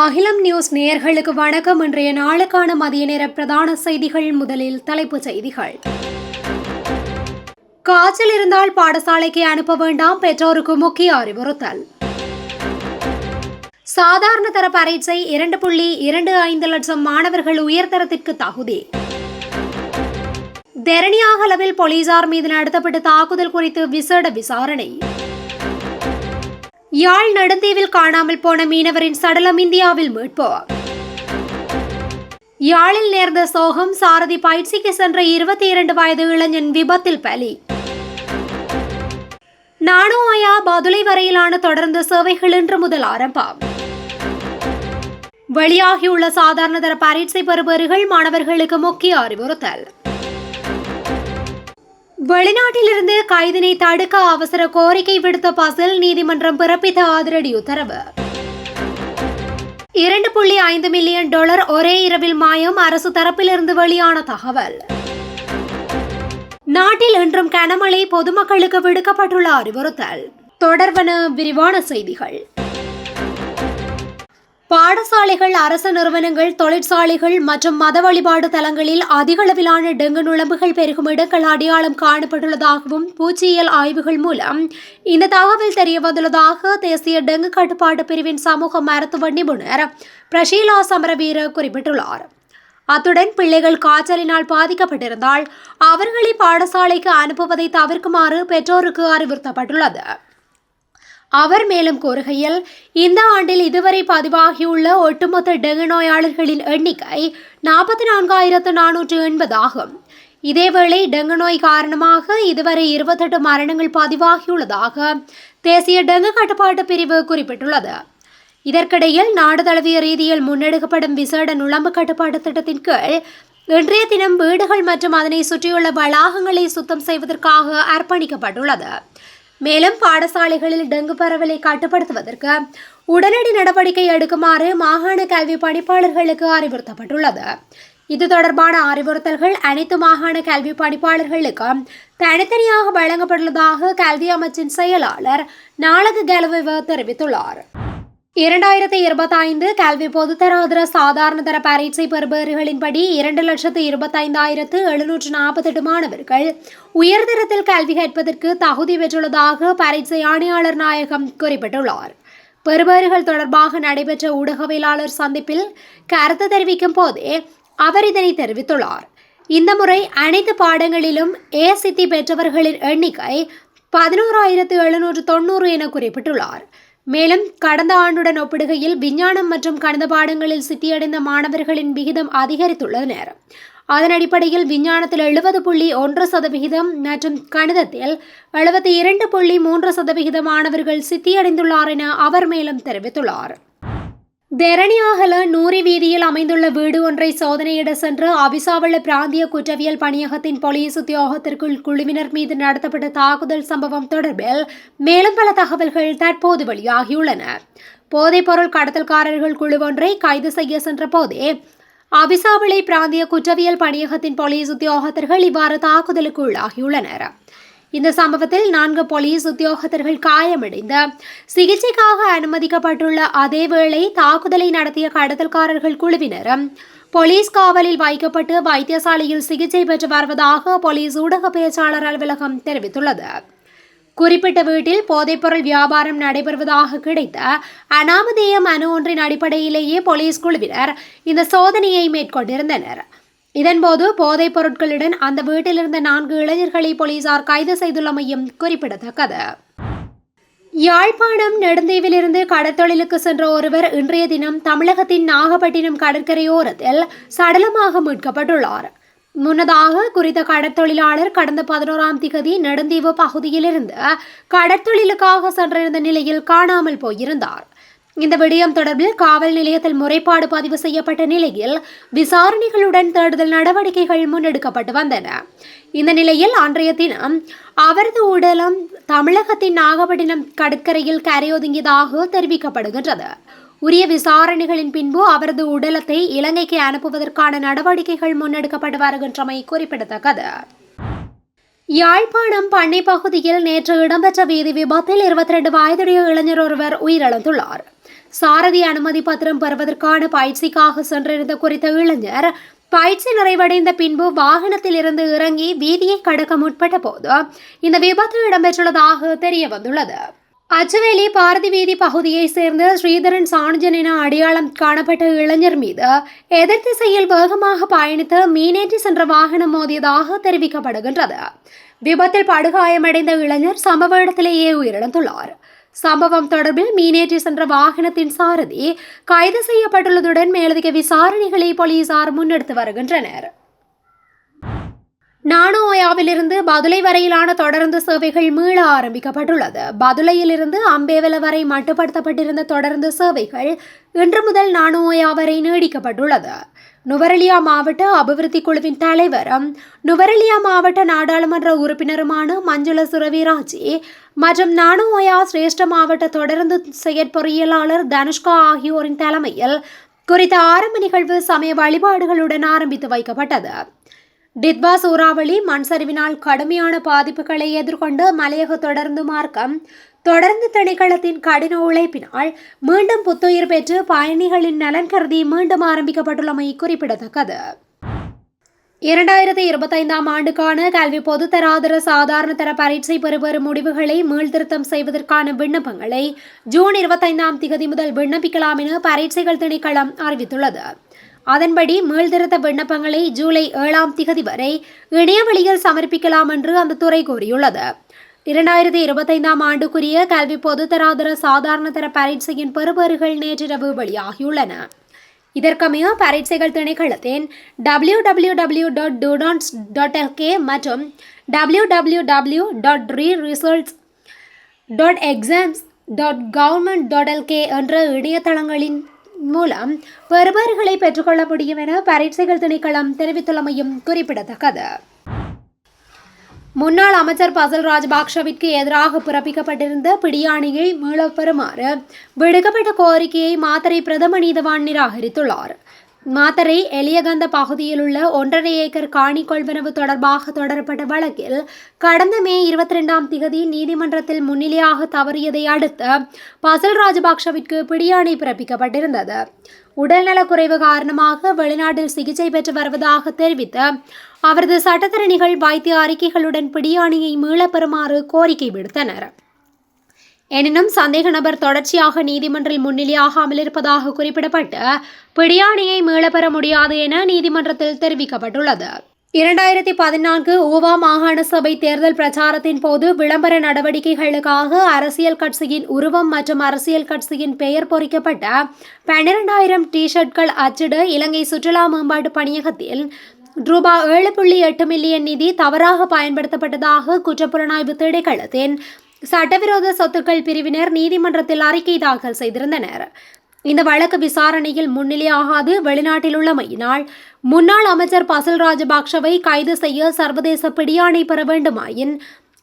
அகிலம் நியூஸ் நேயர்களுக்கு வணக்கம். இன்றைய நாளுக்கான மதிய நேர பிரதான செய்திகள். முதலில் தலைப்புச் செய்திகள். காய்ச்சல் இருந்தால் பாடசாலைக்கு அனுப்ப வேண்டாம், பெற்றோருக்கு முக்கிய அறிவுறுத்தல். சாதாரண தர பரீட்சை 2.25 லட்சம் மாணவர்கள் உயர்தரத்திற்கு தகுதி. தெரணியாகலவில் போலீசார் மீது நடத்தப்பட்ட தாக்குதல் குறித்து விசேட விசாரணை. யாழ் நெடுந்தீவில் காணாமல் போன மீனவரின் சடலம் இந்தியாவில் மீட்பு. யாழில் நேர்ந்த சோகம், சாரதி பயிற்சிக்கு சென்ற 22 வயது இளைஞன் விபத்தில் பலி. நானோயா பதுளை வரையிலான தொடர்ந்த சேவைகள் இன்று முதல் ஆரம்பம். வெளியாகியுள்ள சாதாரண தர பரீட்சை பெறுபவர்கள் மாணவர்களுக்கு முக்கிய அறிவுறுத்தல். வெளிநாட்டிலிருந்து கைதினை தடுக்க அவசர கோரிக்கை விடுத்த பசில் நீதிமன்றம் பிறப்பித்த அதிரடி உத்தரவு. $2.5 மில்லியன் ஒரே இரவில் மாயம், அரசு தரப்பிலிருந்து வெளியான தகவல். நாட்டில் இன்றும் கனமழை, பொதுமக்களுக்கு விடுக்கப்பட்டுள்ள அறிவுறுத்தல். தொடர்வன விரிவான செய்திகள். பாடசாலைகள், அரசு நிறுவனங்கள், தொழிற்சாலைகள் மற்றும் மத வழிபாடு தலங்களில் அதிகளவிலான டெங்கு நுளம்புகள் பெருகும் இடங்கள் அடையாளம் காணப்பட்டுள்ளதாகவும் பூச்சியியல் ஆய்வுகள் மூலம் இந்த தகவல் தெரியவந்துள்ளதாக தேசிய டெங்கு கட்டுப்பாட்டு பிரிவின் சமூக மருத்துவ நிபுணர் பிரஷீலா சமரவீர குறிப்பிட்டுள்ளார். அத்துடன் பிள்ளைகள் காய்ச்சலினால் பாதிக்கப்பட்டிருந்தால் அவர்களை பாடசாலைக்கு அனுப்புவதை தவிர்க்குமாறு பெற்றோருக்கு அறிவுறுத்தப்பட்டுள்ளது. அவர் மேலும் கூறுகையில், இந்த ஆண்டில் இதுவரை பதிவாகியுள்ள ஒட்டுமொத்த டெங்கு நோயாளர்களின் எண்ணிக்கை 44,480 ஆகும். இதேவேளை டெங்கு நோய் காரணமாக இதுவரை 28 மரணங்கள் பதிவாகியுள்ளதாக தேசிய டெங்கு கட்டுப்பாட்டு பிரிவு குறிப்பிட்டுள்ளது. இதற்கிடையில் நாடு தழுவிய ரீதியில் முன்னெடுக்கப்படும் விசேட நுளம்பு கட்டுப்பாட்டு திட்டத்தின் கீழ் இன்றைய தினம் வீடுகள் மற்றும் அதனை சுற்றியுள்ள வளாகங்களை சுத்தம் செய்வதற்காக அர்ப்பணிக்கப்பட்டுள்ளது. மேலும் பாடசாலைகளில் டெங்கு பரவலை கட்டுப்படுத்துவதற்கு உடனடி நடவடிக்கை எடுக்குமாறு மாகாண கல்வி பணிப்பாளர்களுக்கு அறிவுறுத்தப்பட்டுள்ளது. இது தொடர்பான அறிவுறுத்தல்கள் அனைத்து மாகாண கல்வி பணிப்பாளர்களுக்கும் தனித்தனியாக வழங்கப்பட்டுள்ளதாக கல்வி அமைச்சின் செயலாளர் நாளக கெலவ தெரிவித்துள்ளார். 2025 கல்வி பொதுத்தராதர சாதாரண தர பரீட்சை பெறுபவர்களின்படி 2,25,748 மாணவர்கள் உயர்தரத்தில் கல்வி கற்பதற்கு தகுதி பெற்றுள்ளதாக பரீட்சை ஆணையாளர் நாயகம் குறிப்பிட்டுள்ளார். பெறுபவர்கள் தொடர்பாக நடைபெற்ற ஊடகவியலாளர் சந்திப்பில் கருத்து தெரிவிக்கும் போதே அவர் இதனை தெரிவித்துள்ளார். இந்த முறை அனைத்து பாடங்களிலும் சித்தி பெற்றவர்களின் எண்ணிக்கை 11,790 என குறிப்பிட்டுள்ளார். மேலும் கடந்த ஆண்டுடன் ஒப்பிடுகையில் விஞ்ஞானம் மற்றும் கணித பாடங்களில் சித்தியடைந்த மாணவர்களின் விகிதம் அதிகரித்துள்ளனர். அதன் அடிப்படையில் விஞ்ஞானத்தில் 70.1% மற்றும் கணிதத்தில் 72.3% மாணவர்கள் சித்தியடைந்துள்ளார் என அவர் மேலும் தெரிவித்துள்ளார். தெரணியாகல நூரி வீதியில் அமைந்துள்ள வீடு ஒன்றை சோதனையிட சென்று அபிசாவள பிராந்திய குற்றவியல் பணியகத்தின் போலீஸ் உத்தியோகத்திற்குள் குழுவினர் மீது நடத்தப்பட்ட தாக்குதல் சம்பவம் தொடர்பில் மேலும் பல தகவல்கள் தற்போது வெளியாகியுள்ளன. போதைப்பொருள் கடத்தல்காரர்கள் குழு ஒன்றை கைது செய்ய சென்ற போதே அபிசாவளை பிராந்திய குற்றவியல் பணியகத்தின் போலீஸ் உத்தியோகத்தர்கள் இவ்வாறு தாக்குதலுக்கு உள்ளாகியுள்ளனர். இந்த சம்பவத்தில் 4 போலீஸ் உத்தியோகத்தர்கள் காயமடைந்து சிகிச்சைக்காக அனுமதிக்கப்பட்டுள்ள அதேவேளை தாக்குதலை நடத்திய கடத்தல்காரர்கள் குழுவினரும் போலீஸ் காவலில் வைக்கப்பட்டு வைத்தியசாலையில் சிகிச்சை பெற்று வருவதாக போலீஸ் ஊடக பேச்சாளர் அலுவலகம் தெரிவித்துள்ளது. குறிப்பிட்ட வீட்டில் போதைப்பொருள் வியாபாரம் நடைபெறுவதாக கிடைத்த அனாமதேய மனு ஒன்றின் அடிப்படையிலேயே போலீஸ் குழுவினர் இந்த சோதனையை மேற்கொண்டிருந்தனர். இதன்போது போதைப் பொருட்களுடன் அந்த வீட்டில் இருந்த 4 இளைஞர்களை போலீசார் கைது செய்துள்ளமையும் குறிப்பிடத்தக்கது. யாழ்ப்பாணம் நெடுந்தீவிலிருந்து கடற்தொழிலுக்கு சென்ற ஒருவர் இன்றைய தினம் தமிழகத்தின் நாகப்பட்டினம் கடற்கரையோரத்தில் சடலமாக மீட்கப்பட்டுள்ளார். முன்னதாக குறித்த கடற்தொழிலாளர் கடந்த 11ஆம் திகதி நெடுந்தீவு பகுதியிலிருந்து கடற்தொழிலுக்காக சென்றிருந்த நிலையில் காணாமல் போயிருந்தார். இந்த விடயம் தொடர்பில் காவல் நிலையத்தில் முறைப்பாடு பதிவு செய்யப்பட்ட நிலையில் விசாரணைகளுடன் தேடுதல் நடவடிக்கைகள் முன்னெடுக்கப்பட்டு வந்தன. இந்த நிலையில் அன்றைய தினம் அவரது உடலம் தமிழகத்தின் நாகப்பட்டினம் கடற்கரையில் கரையொதுங்கியதாக தெரிவிக்கப்படுகின்றது. உரிய விசாரணைகளின் பின்பு அவரது உடலத்தை இலங்கைக்கு அனுப்புவதற்கான நடவடிக்கைகள் முன்னெடுக்கப்பட்டு வருகின்றமை குறிப்பிடத்தக்கது. யாழ்ப்பாணம் பண்ணை பகுதியில் நேற்று இடம்பெற்ற வீதி விபத்தில் 22 வயதுடைய இளைஞர் ஒருவர் உயிரிழந்துள்ளார். சாரதி அனுமதி பத்திரம் பெறுவதற்கான பயிற்சிக்காக சென்றிருந்த குறித்த இளைஞர் பயிற்சி நிறைவடைந்த பின்பு வாகனத்தில் இருந்து இறங்கி வீதியை கடக்க முற்பட்ட போது இந்த விபத்து இடம்பெற்றுள்ளதாக தெரிய வந்துள்ளது. அச்சுவேலி பாரதி வீதி பகுதியை சேர்ந்த ஸ்ரீதரன் சாணுஜன் என அடையாளம் காணப்பட்ட இளைஞர் மீது எதிர் திசையில் வேகமாக பயணித்து மீனேற்றி சென்ற வாகனம் மோதியதாக தெரிவிக்கப்படுகின்றது. விபத்தில் படுகாயமடைந்த இளைஞர் சம்பவ இடத்திலேயே உயிரிழந்துள்ளார். சம்பவம் தொடர்பில் மீனேற்றி சென்ற வாகனத்தின் சாரதி கைது செய்யப்பட்டுள்ளதுடன் மேலதிக விசாரணைகளை போலீசார் முன்னெடுத்து வருகின்றனர். நானோயாவிலிருந்து பதுளை வரையிலான தொடருந்து சேவைகள் மீள ஆரம்பிக்கப்பட்டுள்ளது. பதுளையிலிருந்து அம்பேவல வரை மட்டுப்படுத்தப்பட்டிருந்த தொடருந்து சேவைகள் இன்று முதல் நானோயா வரை நீடிக்கப்பட்டுள்ளது. நுவரெலியா மாவட்ட அபிவிருத்தி குழுவின் தலைவரும் நுவரெலியா மாவட்ட நாடாளுமன்ற உறுப்பினருமான மஞ்சுள சுரவிராஜி மற்றும் நானோயா சிரேஷ்ட மாவட்ட தொடருந்து செயற்பொறியியலாளர் தனுஷ்கா ஆகியோரின் தலைமையில் குறித்த ஆரம்ப நிகழ்வு சமய வழிபாடுகளுடன் ஆரம்பித்து வைக்கப்பட்டது. டிட்வா சூறாவளி மண் சரிவினால் கடுமையான பாதிப்புகளை எதிர்கொண்டு மலையக தொடர்ந்து திணைக்களத்தின் கடின உழைப்பினால் மீண்டும் புத்துயிர் பெற்று பயணிகளின் நலன் கருதி மீண்டும் ஆரம்பிக்கப்பட்டுள்ளமை குறிப்பிடத்தக்கது. 2025 ஆண்டுக்கான கல்வி பொதுத்தராதர சாதாரண தர பரீட்சை பெறும் முடிவுகளை மீள்திருத்தம் செய்வதற்கான விண்ணப்பங்களை ஜூன் 25 முதல் விண்ணப்பிக்கலாம் என பரீட்சைகள் திணைக்களம் அறிவித்துள்ளது. அதன்படி மீள்திருத்த விண்ணப்பங்களை ஜூலை 7 வரை இணையவழியில் சமர்ப்பிக்கலாம் என்று அந்த துறை கூறியுள்ளது. 2025 ஆண்டுக்குரிய கல்வி பொதுத்தராதர சாதாரண தர பரீட்சையின் பெறுபேறுகள் நேற்றிரவு வெளியாகியுள்ளன. இதற்கமைய பரீட்சைகள் திணைக்களத்தின் www.dudons.lk மற்றும் www.reresults.exams.government.lk என்ற இணையதளங்களின் மூலம் பெறுபேறுகளை பெற்றுக்கொள்ள முடியும் என பரீட்சைகள் திணைக்களம் தெரிவித்துள்ளமையும் குறிப்பிடத்தக்கது. முன்னாள் அமைச்சர் பசில் ராஜபக்ஷவிற்கு எதிராக பிறப்பிக்கப்பட்டிருந்த பிடியாணையை மீளப் பெறுமாறு விடுக்கப்பட்ட கோரிக்கையை மாத்தறை பிரதம நீதவான் நிராகரித்துள்ளார். மாத்தறை எலியகந்த பகுதியில் உள்ள 1.5 ஏக்கர் காணி கொள்வனவு தொடர்பாக தொடரப்பட்ட வழக்கில் கடந்த மே 22 நீதிமன்றத்தில் முன்னிலையாக தவறியதை அடுத்து பசில் ராஜபக்ஷவிற்கு பிடியாணை பிறப்பிக்கப்பட்டிருந்தது. உடல்நலக்குறைவு காரணமாக வெளிநாட்டில் சிகிச்சை பெற்று வருவதாக தெரிவித்து அவரது சட்டத்தரணிகள் வைத்திய அறிக்கைகளுடன் பிடியாணையை மீளப் பெறுமாறு கோரிக்கை விடுத்தனர். எனினும் சந்தேக நபர் தொடர்ச்சியாக நீதிமன்றில் முன்னிலையாகாமல் இருப்பதாக குறிப்பிடப்பட்டு பிடியாணையை மீளப்பெற முடியாது என நீதிமன்றத்தில் தெரிவிக்கப்பட்டுள்ளது. 2014 ஊவா மாகாண சபை தேர்தல் பிரச்சாரத்தின் போது விளம்பர நடவடிக்கைகளுக்காக அரசியல் கட்சியின் உருவம் மற்றும் அரசியல் கட்சியின் பெயர் பொறிக்கப்பட்ட 12,000 டி-ஷர்ட்கள் அச்சிட இலங்கை சுற்றுலா மேம்பாட்டு பணியகத்தில் ரூபாய் 7.8 மில்லியன் நிதி தவறாக பயன்படுத்தப்பட்டதாக குற்றப்புலனாய்வு திணைக்களத்தின் சட்டவிரோத சொத்துக்கள் பிரிவினர் நீதிமன்றத்தில் அறிக்கை தாக்கல் செய்திருந்தனர். இந்த வழக்கு விசாரணையில் முன்னிலையாகாது வெளிநாட்டில் உள்ளமையினால் முன்னாள் அமைச்சர் பசில் ராஜபக்ஷவை கைது செய்ய சர்வதேச பிடியாணை பெற வேண்டுமாயின்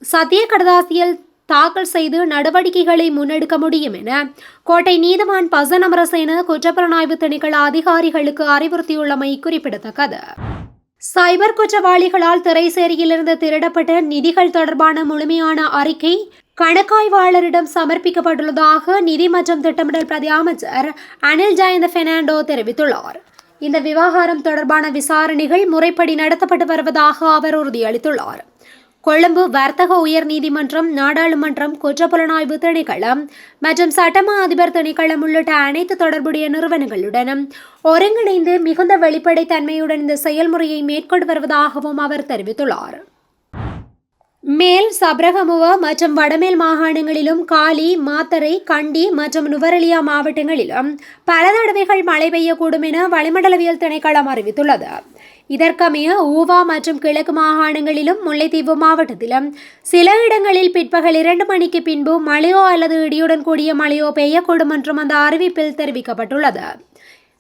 சத்திய கடதாசியில் தாக்கல் செய்து நடவடிக்கைகளை முன்னெடுக்க முடியும் என கோட்டை நீதவான் பசன் அமரசேன குற்றப்புலனாய்வு திணைக்கள அதிகாரிகளுக்கு அறிவுறுத்தியுள்ளமை குறிப்பிடத்தக்கது. சைபர் குற்றவாளிகளால் திரைசேரியிலிருந்து திருடப்பட்ட நிதிகள் தொடர்பான முழுமையான அறிக்கை கணக்காய்வாளரிடம் சமர்ப்பிக்கப்பட்டுள்ளதாக நிதி மற்றும் திட்டமிடல் பிரதி அமைச்சர் அனில் ஜயந்த பெர்னாண்டோ தெரிவித்துள்ளார். இந்த விவகாரம் தொடர்பான விசாரணைகள் முறைப்படி நடத்தப்பட்டு வருவதாக அவர் உறுதியளித்துள்ளார். கொழும்பு வர்த்தக உயர் நீதிமன்றம், நாடாளுமன்றம், குற்றப்புலனாய்வு திணைக்களம் மற்றும் சட்டமா அதிபர் திணைக்களம் உள்ளிட்ட அனைத்து தொடர்புடைய நிறுவனங்களுடனும் ஒருங்கிணைந்து மிகுந்த வெளிப்படைத்தன்மையுடன் இந்த செயல்முறையை மேற்கொண்டு வருவதாகவும் அவர் தெரிவித்துள்ளார். மேல் சப்ரகமுவ மற்றும் வடமேல் மாகாணங்களிலும் காலி, மாத்தறை, கண்டி மற்றும் நுவரெலியா மாவட்டங்களிலும் பல தடவைகள் மழை பெய்யக்கூடும் என வளிமண்டலவியல் திணைக்களம் அறிவித்துள்ளது. இதற்கமைய ஊவா மற்றும் கிழக்கு மாகாணங்களிலும் முல்லைத்தீவு மாவட்டத்திலும் சில இடங்களில் பிற்பகல் 2 மணிக்கு பின்பு மழையோ அல்லது இடியுடன் கூடிய மழையோ பெய்யக்கூடும் என்றும் அந்த அறிவிப்பில் தெரிவிக்கப்பட்டுள்ளது.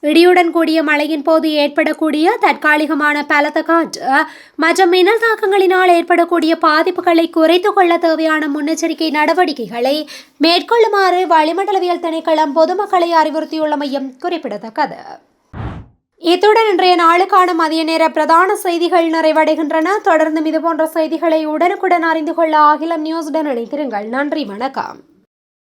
இடியுடன் கூடிய மழையின் போது ஏற்படக்கூடிய தற்காலிகமான பலத்த காற்று மற்றும் மின்னல் தாக்கங்களினால் ஏற்படக்கூடிய பாதிப்புகளை குறைத்துக் கொள்ள தேவையான முன்னெச்சரிக்கை நடவடிக்கைகளை மேற்கொள்ளுமாறு வளிமண்டலவியல் திணைக்களம் பொதுமக்களை அறிவுறுத்தியுள்ளமையும் குறிப்பிடத்தக்கது. இத்துடன் இன்றைய நாளுக்கான மதிய நேர பிரதான செய்திகள் நிறைவடைகின்றன. தொடர்ந்தும் இதுபோன்ற செய்திகளை உடனுக்குடன் அறிந்து கொள்ள அகிலம் நியூஸுடன் இணைந்திருங்கள். நன்றி, வணக்கம்.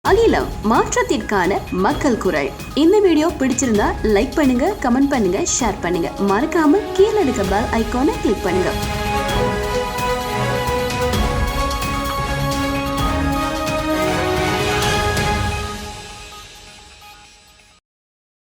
அகிலம் மாற்றத்திற்கான மக்கள் குரல். இந்த வீடியோ பிடிச்சிருந்தா லைக் பண்ணுங்க, கமெண்ட் பண்ணுங்க, ஷேர் பண்ணுங்க. மறக்காம கீழே இருக்க பெல் ஐகானை கிளிக் பண்ணுங்க.